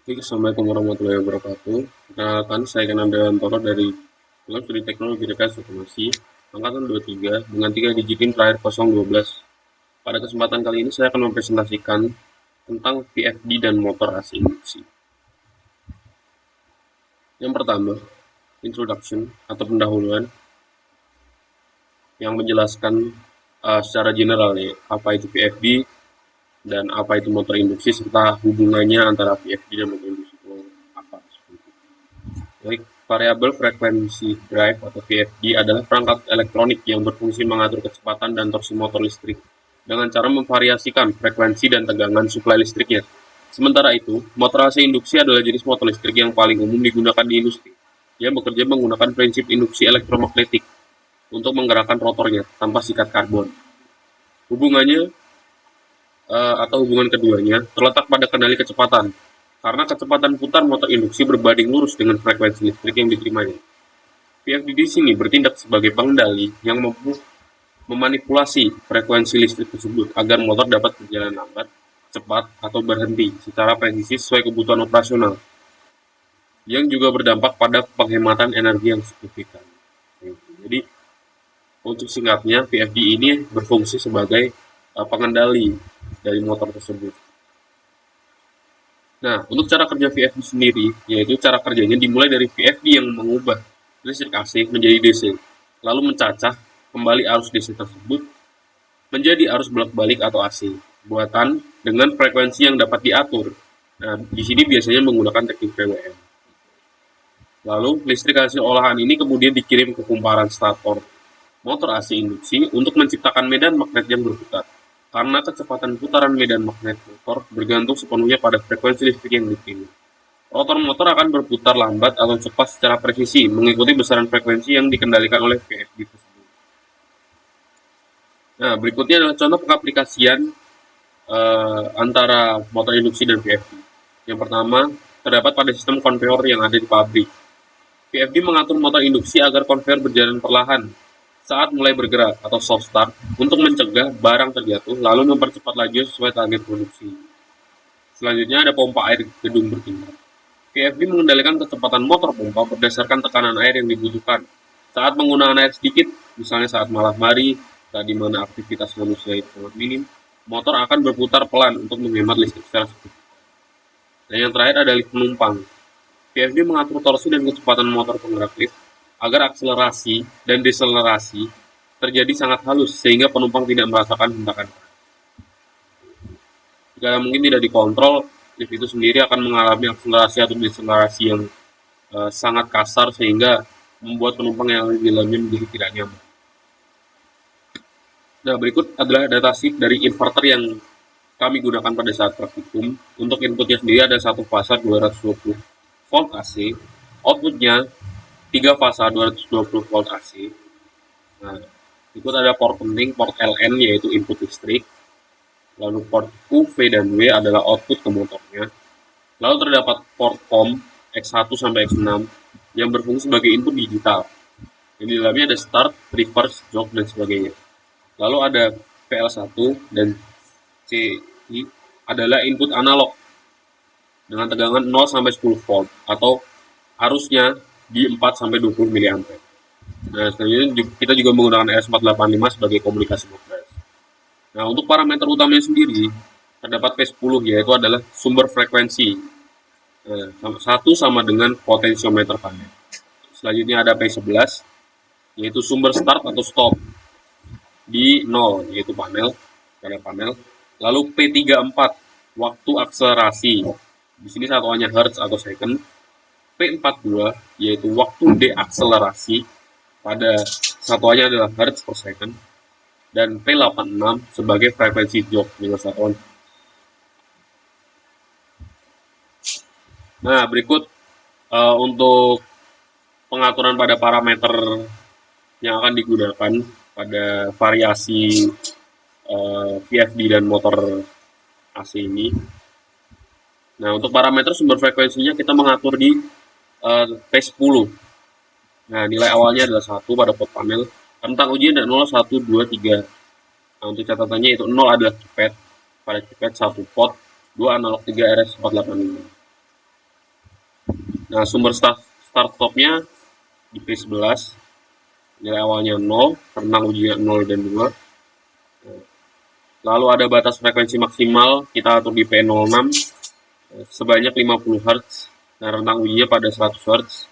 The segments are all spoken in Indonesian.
Assalamualaikum warahmatullahi wabarakatuh. Perkenalkan, saya Kananda Antoro dari Fakultas Studi Teknologi Rekayasa Otomasi, Angkatan 23, dengan 3 digit NIM terakhir 012. Pada kesempatan kali ini saya akan mempresentasikan tentang VFD dan motor AC induksi. Yang pertama, introduction atau pendahuluan yang menjelaskan secara general ya, apa itu VFD dan apa itu motor induksi serta hubungannya antara VFD dan motor induksi itu apa. Baik, variabel frekuensi drive atau VFD adalah perangkat elektronik yang berfungsi mengatur kecepatan dan torsi motor listrik dengan cara memvariasikan frekuensi dan tegangan suplai listriknya. Sementara itu, motor AC induksi adalah jenis motor listrik yang paling umum digunakan di industri. Ia bekerja menggunakan prinsip induksi elektromagnetik untuk menggerakkan rotornya tanpa sikat karbon. Hubungannya atau hubungan keduanya terletak pada kendali kecepatan, karena kecepatan putar motor induksi berbanding lurus dengan frekuensi listrik yang diterimanya. VFD di sini bertindak sebagai pengendali yang mampu memanipulasi frekuensi listrik tersebut agar motor dapat berjalan lambat, cepat, atau berhenti secara presisi sesuai kebutuhan operasional, yang juga berdampak pada penghematan energi yang signifikan. Jadi, untuk singkatnya, VFD ini berfungsi sebagai pengendali dari motor tersebut. Nah, untuk cara kerja VFD sendiri, yaitu cara kerjanya dimulai dari VFD yang mengubah listrik AC menjadi DC, lalu mencacah kembali arus DC tersebut menjadi arus bolak-balik atau AC, buatan dengan frekuensi yang dapat diatur. Nah, di sini biasanya menggunakan teknik PWM. Lalu, listrik hasil olahan ini kemudian dikirim ke kumparan stator motor AC induksi untuk menciptakan medan magnet yang berputar. Karena kecepatan putaran medan magnet motor bergantung sepenuhnya pada frekuensi listrik yang dipilih. Rotor motor akan berputar lambat atau cepat secara presisi mengikuti besaran frekuensi yang dikendalikan oleh VFD tersebut. Nah, berikutnya adalah contoh pengaplikasian antara motor induksi dan VFD. Yang pertama, terdapat pada sistem konveyor yang ada di pabrik. VFD mengatur motor induksi agar konveyor berjalan perlahan saat mulai bergerak atau soft start untuk mencegah barang terjatuh lalu mempercepat laju sesuai target produksi. Selanjutnya ada pompa air gedung bertingkat. VFD mengendalikan kecepatan motor pompa berdasarkan tekanan air yang dibutuhkan. Saat penggunaan air sedikit, misalnya saat malam hari, saat di mana aktivitas manusia itu sangat minim, motor akan berputar pelan untuk menghemat listrik secara signifikan. Dan yang terakhir ada lift penumpang. VFD mengatur torsi dan kecepatan motor penggerak lift agar akselerasi dan deselerasi terjadi sangat halus sehingga penumpang tidak merasakan hentakan. Jika mungkin tidak dikontrol, lift itu sendiri akan mengalami akselerasi atau deselerasi yang sangat kasar sehingga membuat penumpang yang di dalamnya menjadi tidak nyaman. Nah, berikut adalah datasheet dari inverter yang kami gunakan pada saat praktikum. Untuk inputnya sendiri ada satu fasa 220 volt AC, outputnya 3 fasa 220 volt AC. Nah, berikut ada port penting, port LN yaitu input listrik. Lalu port Q, V, dan W adalah output ke motornya. Lalu terdapat port COM X1 sampai X6 yang berfungsi sebagai input digital. Yang di dalamnya ada start, reverse, jog, dan sebagainya. Lalu ada PL1 dan CI adalah input analog dengan tegangan 0 sampai 10 volt atau arusnya di 4 sampai 20 mA. Nah, selanjutnya kita juga menggunakan RS485 sebagai komunikasi baterai. Nah, untuk parameter utamanya sendiri terdapat P10 yaitu adalah sumber frekuensi. Satu sama dengan potensiometer panel. Selanjutnya ada P11 yaitu sumber start atau stop di 0 yaitu panel. Lalu P34 waktu akselerasi. Di sini satuannya hertz atau second. P42 yaitu waktu deakselerasi, pada satuannya adalah hertz per second. Dan P86 sebagai frekuensi jog dengan satuan. Nah, berikut untuk pengaturan pada parameter yang akan digunakan pada variasi VFD dan motor AC ini. Nah, untuk parameter sumber frekuensinya kita mengatur di P10. Nah, nilai awalnya adalah 1 pada port panel. Rentang ujian ada 0, 1, 2, 3. Nah, untuk catatannya itu 0 adalah keypad. Pada keypad 1 port, 2 analog, 3 RS485. Nah, sumber start stopnya di P11, nilai awalnya 0, rentang ujian 0 dan 2. Lalu ada batas frekuensi maksimal, kita atur di P06, sebanyak 50 Hz, dan rentang ujinya pada 100 Hz.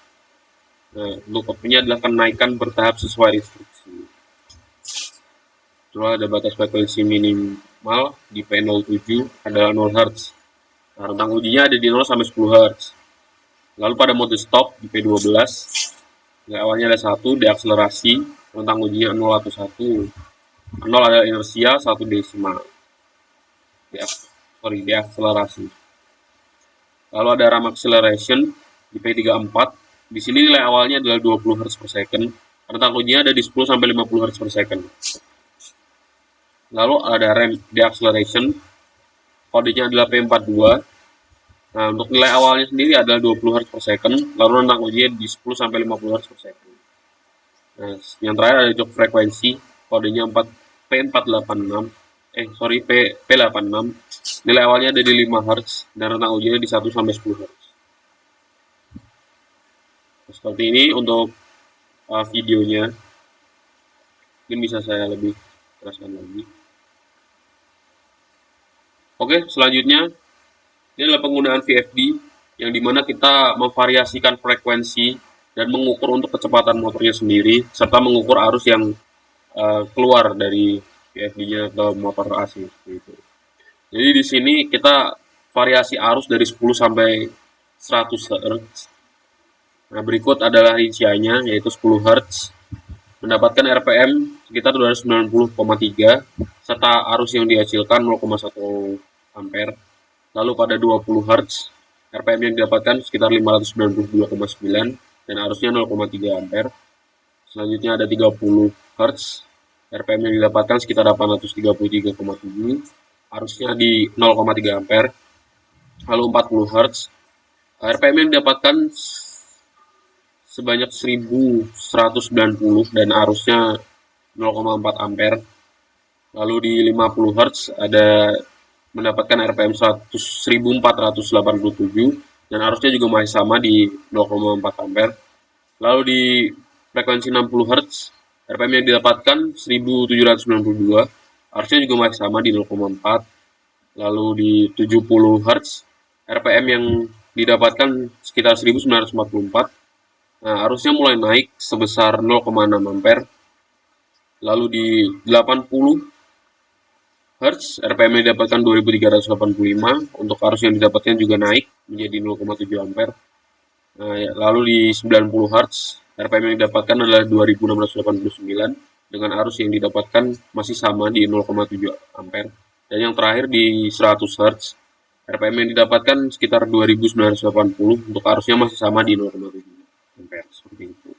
Nah, untuk outputnya adalah kenaikan bertahap sesuai instruksi. Lalu ada batas frekuensi minimal di P07 adalah 0 Hz. Nah, rentang ujinya ada di 0 sampai 10 Hz. Lalu pada mode stop di P12, nilai awalnya ada 1, deakselerasi, rentang ujinya 0 atau 1. 0 adalah inersia, 1 desimal. Deakselerasi. Lalu ada RAM acceleration di P34. Di sini nilai awalnya adalah 20 Hz per second. Rentang ujinya ada di 10 sampai 50 Hz per second. Lalu ada RAM deacceleration, kodenya adalah P42. Nah, untuk nilai awalnya sendiri adalah 20 Hz per second, lalu rentang ujinya di 10 sampai 50 Hz per second. Nah, yang terakhir ada jog frekuensi, kodenya P486. P86. Nilai awalnya ada di 5 Hz dan rentang ujinya di 1 sampai 10 Hz. Seperti ini untuk videonya. Mungkin bisa saya lebih jelaskan lagi. Oke, selanjutnya ini adalah penggunaan VFD yang dimana kita memvariasikan frekuensi dan mengukur untuk kecepatan motornya sendiri serta mengukur arus yang keluar dari VFD-nya ke motor AC gitu. Jadi di sini kita variasi arus dari 10 sampai 100 Hz. Nah, berikut adalah rinciannya, yaitu 10 Hz mendapatkan RPM sekitar 290,3 serta arus yang dihasilkan 0,1 ampere. Lalu pada 20 Hz RPM yang didapatkan sekitar 592,9 dan arusnya 0,3 ampere. Selanjutnya ada 30 Hz RPM yang didapatkan sekitar 833,7, arusnya di 0,3 ampere. Lalu 40 Hz RPM yang didapatkan sebanyak 1190 dan arusnya 0,4 ampere. Lalu di 50 Hz ada mendapatkan RPM 1487 dan arusnya juga masih sama di 0,4 ampere. Lalu di frekuensi 60 Hz RPM yang didapatkan 1792, arusnya juga masih sama di 0,4. Lalu di 70 Hz RPM yang didapatkan sekitar 1944. Nah, arusnya mulai naik sebesar 0,6 ampere. Lalu di 80 Hz RPM yang didapatkan 2385, untuk arus yang didapatkan juga naik menjadi 0,7 ampere. Nah, lalu di 90 Hz RPM yang didapatkan adalah 2689 dengan arus yang didapatkan masih sama di 0,7 ampere. Dan yang terakhir di 100 Hz RPM yang didapatkan sekitar 2980 untuk arusnya masih sama di 0,7 ampere, seperti itu.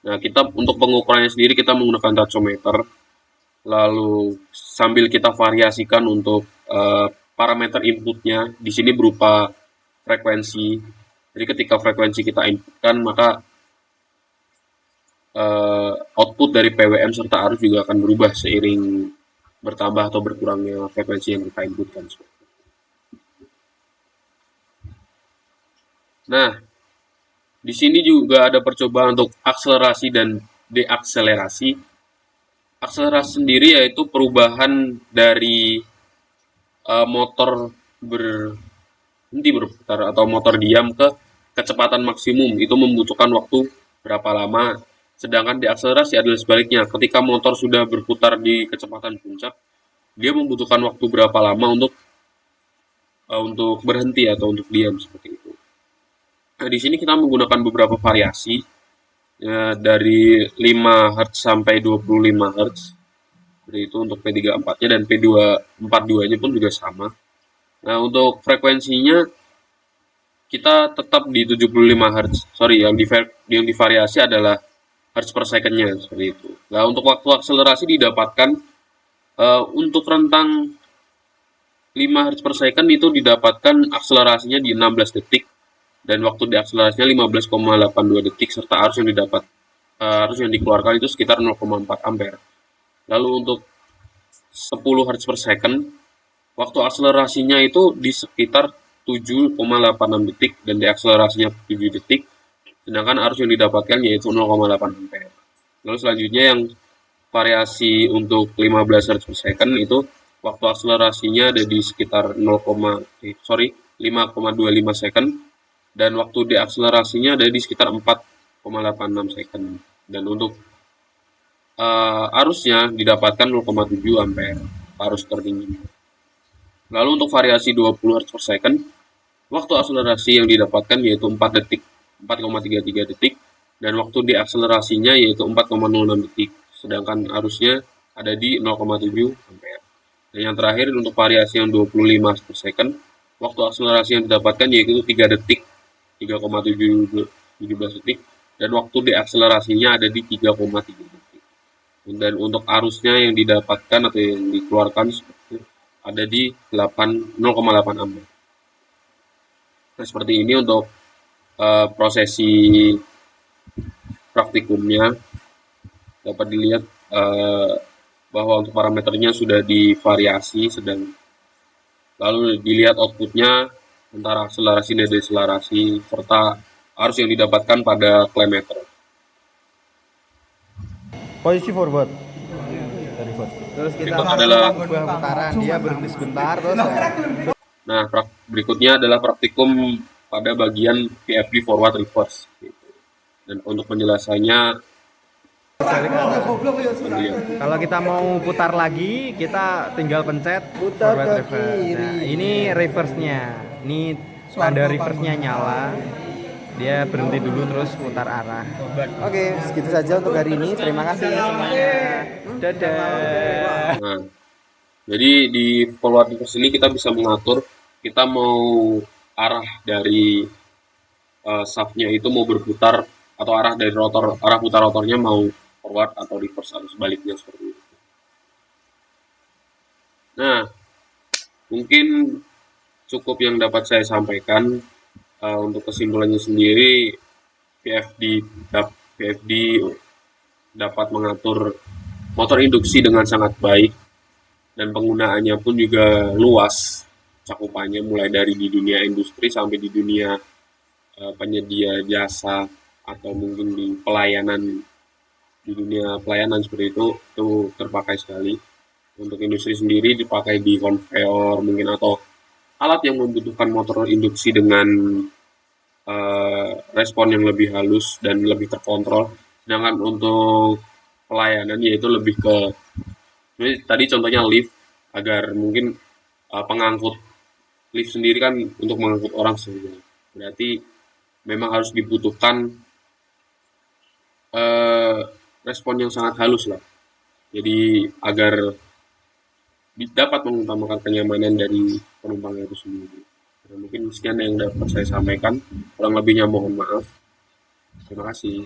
Nah, kita untuk pengukurannya sendiri kita menggunakan tachometer, lalu sambil kita variasikan untuk parameter inputnya, di sini berupa frekuensi. Jadi ketika frekuensi kita inputkan, maka output dari PWM serta arus juga akan berubah seiring bertambah atau berkurangnya frekuensi yang kita inputkan. Nah, di sini juga ada percobaan untuk akselerasi dan deakselerasi. Akselerasi sendiri yaitu perubahan dari motor berhenti berputar atau motor diam ke kecepatan maksimum. Itu membutuhkan waktu berapa lama. Sedangkan deakselerasi adalah sebaliknya. Ketika motor sudah berputar di kecepatan puncak, dia membutuhkan waktu berapa lama untuk berhenti atau untuk diam, seperti itu. Nah, di sini kita menggunakan beberapa variasi ya, dari 5 Hz sampai 25 Hz. Jadi itu untuk P34-nya dan P242-nya pun juga sama. Nah, untuk frekuensinya kita tetap di 75 Hz. Sorry, yang divariasi adalah Hz per second-nya, seperti itu. Nah, untuk waktu akselerasi didapatkan untuk rentang 5 Hz per second itu didapatkan akselerasinya di 16 detik dan waktu diakselerasinya 15,82 detik serta arus yang dikeluarkan itu sekitar 0,4 ampere. Lalu untuk 10 Hz per second waktu akselerasinya itu di sekitar 7,86 detik dan deakselerasinya 7 detik, sedangkan arus yang didapatkan yaitu 0,8 ampere. Lalu selanjutnya yang variasi untuk 15 Hz per second itu waktu akselerasinya ada di sekitar 5,25 second dan waktu deakselerasinya ada di sekitar 4,86 second. Dan untuk arusnya didapatkan 0,7 ampere arus tertinggi. Lalu untuk variasi 20 Hz per second, waktu akselerasi yang didapatkan yaitu 4 detik, 4,33 detik, dan waktu deakselerasinya yaitu 4,06 detik, sedangkan arusnya ada di 0,7 ampere. Dan yang terakhir untuk variasi yang 25 per second, waktu akselerasi yang didapatkan yaitu 3 detik, 3,17 detik, dan waktu deakselerasinya ada di 3,3 detik. Dan untuk arusnya yang didapatkan atau yang dikeluarkan ada di 0,8 ampere. Nah, seperti ini untuk prosesi praktikumnya dapat dilihat bahwa untuk parameternya sudah divariasi sedang lalu dilihat outputnya antara akselerasi dan deselerasi serta arus yang didapatkan pada klemeter. Posisi forward. Reverse. Terus kita adalah sebuah putaran, dia berhenti sebentar terus Nah, berikutnya adalah praktikum pada bagian VFD forward reverse. Dan untuk penjelasannya, kalau kita mau putar lagi, kita tinggal pencet Putar forward ke reverse. kiri. Nah, ini reverse-nya. Ini tanda reverse-nya nyala. Dia berhenti dulu terus putar arah. Oke, segitu saja untuk hari ini. Terima kasih semuanya. Dadah. nah, jadi di forward reverse ini kita bisa mengatur kita mau arah dari shaft-nya itu mau berputar atau arah dari rotor, arah putar rotornya mau forward atau reverse atau sebaliknya seperti itu. Nah, mungkin cukup yang dapat saya sampaikan untuk kesimpulannya sendiri. VFD dapat mengatur motor induksi dengan sangat baik dan penggunaannya pun juga luas cakupannya mulai dari di dunia industri sampai di dunia penyedia jasa atau mungkin di dunia pelayanan seperti itu terpakai sekali. Untuk industri sendiri dipakai di konveyor mungkin atau alat yang membutuhkan motor induksi dengan respon yang lebih halus dan lebih terkontrol. Sedangkan untuk pelayanan yaitu lebih ke tadi contohnya lift agar mungkin pengangkut lift sendiri kan untuk mengangkut orang saja. Berarti memang harus dibutuhkan respon yang sangat halus lah. Jadi agar dapat mengutamakan kenyamanan dari penumpang itu sendiri. Nah, mungkin sekian yang dapat saya sampaikan. Kurang lebihnya mohon maaf. Terima kasih.